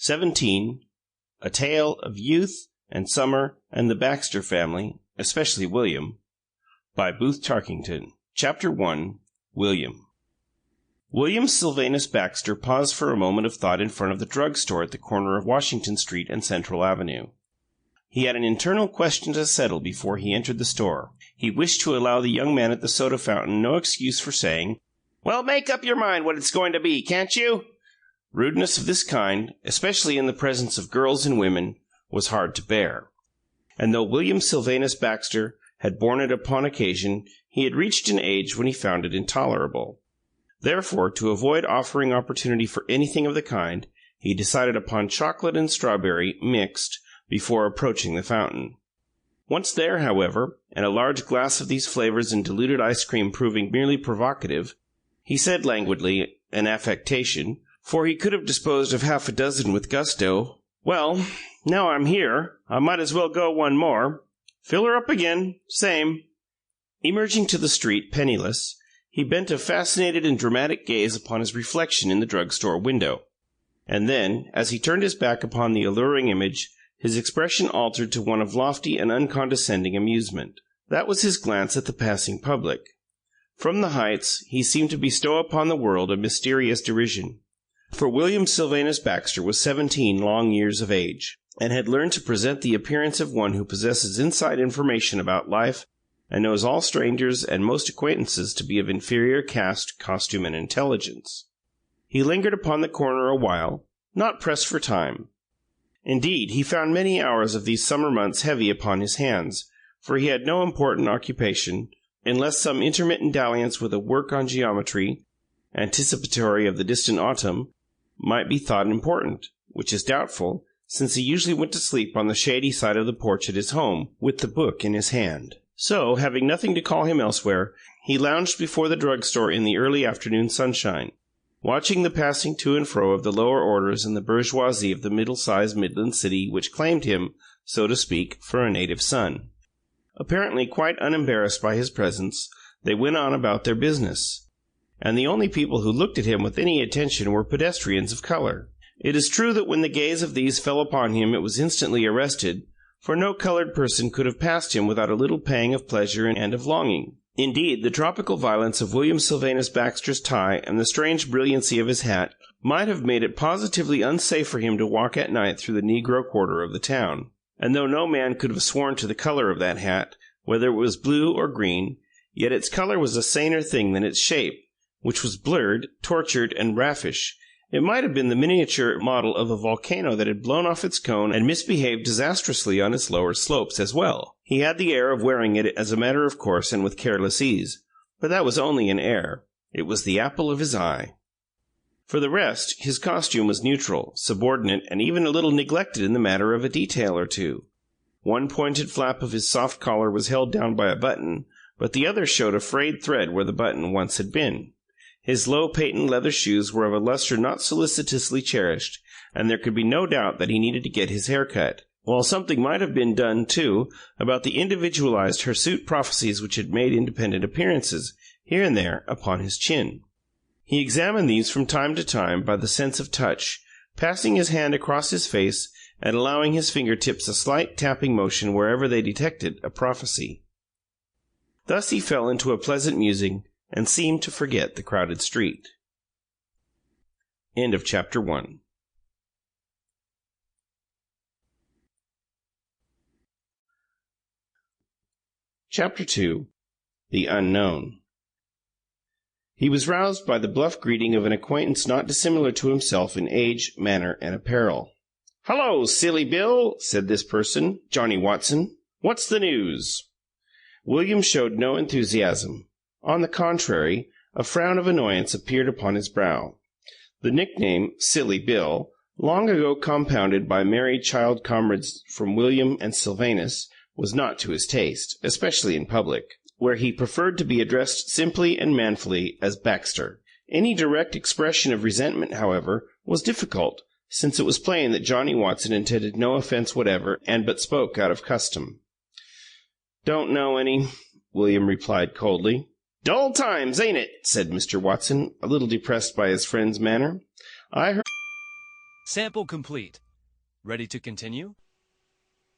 17. A Tale of Youth and Summer and the Baxter Family, Especially William, by Booth Tarkington. Chapter 1. William. William Sylvanus Baxter paused for a moment of thought in front of the drug store at the corner of Washington Street and Central Avenue. He had an internal question to settle before he entered the store. He wished to allow the young man at the soda fountain no excuse for saying, "Well, make up your mind what it's going to be, can't you?" Rudeness of this kind, especially in the presence of girls and women, was hard to bear. And though William Sylvanus Baxter had borne it upon occasion, he had reached an age when he found it intolerable. Therefore, to avoid offering opportunity for anything of the kind, he decided upon chocolate and strawberry, mixed, before approaching the fountain. Once there, however, and a large glass of these flavors and diluted ice cream proving merely provocative, he said languidly, an affectation, for he could have disposed of half a dozen with gusto, "Well, now I'm here, I might as well go one more. Fill her up again. Same." Emerging to the street, penniless, he bent a fascinated and dramatic gaze upon his reflection in the drug-store window. And then, as he turned his back upon the alluring image, his expression altered to one of lofty and uncondescending amusement. That was his glance at the passing public. From the heights, he seemed to bestow upon the world a mysterious derision. For William Sylvanus Baxter was 17 long years of age, and had learned to present the appearance of one who possesses inside information about life and knows all strangers and most acquaintances to be of inferior caste, costume, and intelligence. He lingered upon the corner a while, not pressed for time. Indeed, he found many hours of these summer months heavy upon his hands, for he had no important occupation, unless some intermittent dalliance with a work on geometry, anticipatory of the distant autumn, might be thought important, which is doubtful, since he usually went to sleep on the shady side of the porch at his home, with the book in his hand. So, having nothing to call him elsewhere, he lounged before the drug-store in the early afternoon sunshine, watching the passing to and fro of the lower orders and the bourgeoisie of the middle-sized Midland city which claimed him, so to speak, for a native son. Apparently quite unembarrassed by his presence, they went on about their business, and the only people who looked at him with any attention were pedestrians of color. It is true that when the gaze of these fell upon him it was instantly arrested, for no colored person could have passed him without a little pang of pleasure and of longing. Indeed, the tropical violence of William Sylvanus Baxter's tie and the strange brilliancy of his hat might have made it positively unsafe for him to walk at night through the Negro quarter of the town. And though no man could have sworn to the color of that hat, whether it was blue or green, yet its color was a saner thing than its shape, which was blurred, tortured, and raffish. It might have been the miniature model of a volcano that had blown off its cone and misbehaved disastrously on its lower slopes as well. He had the air of wearing it as a matter of course and with careless ease, but that was only an air. It was the apple of his eye. For the rest, his costume was neutral, subordinate, and even a little neglected in the matter of a detail or two. One pointed flap of his soft collar was held down by a button, but the other showed a frayed thread where the button once had been. His low patent leather shoes were of a luster not solicitously cherished, and there could be no doubt that he needed to get his hair cut, while something might have been done, too, about the individualized hirsute prophecies which had made independent appearances, here and there, upon his chin. He examined these from time to time by the sense of touch, passing his hand across his face and allowing his finger-tips a slight tapping motion wherever they detected a prophecy. Thus he fell into a pleasant musing, and seemed to forget the crowded street. End of Chapter 1. Chapter 2. The Unknown. He was roused by the bluff greeting of an acquaintance not dissimilar to himself in age, manner, and apparel. "Hello, Silly Bill," said this person, "Johnny Watson. What's the news?" William showed no enthusiasm. On the contrary, a frown of annoyance appeared upon his brow. The nickname, Silly Bill, long ago compounded by merry child comrades from William and Sylvanus, was not to his taste, especially in public, where he preferred to be addressed simply and manfully as Baxter. Any direct expression of resentment, however, was difficult, since it was plain that Johnny Watson intended no offense whatever and but spoke out of custom. "Don't know any," William replied coldly. "Dull times, ain't it?" said Mr. Watson, a little depressed by his friend's manner. "I heard Sample complete. Ready to continue?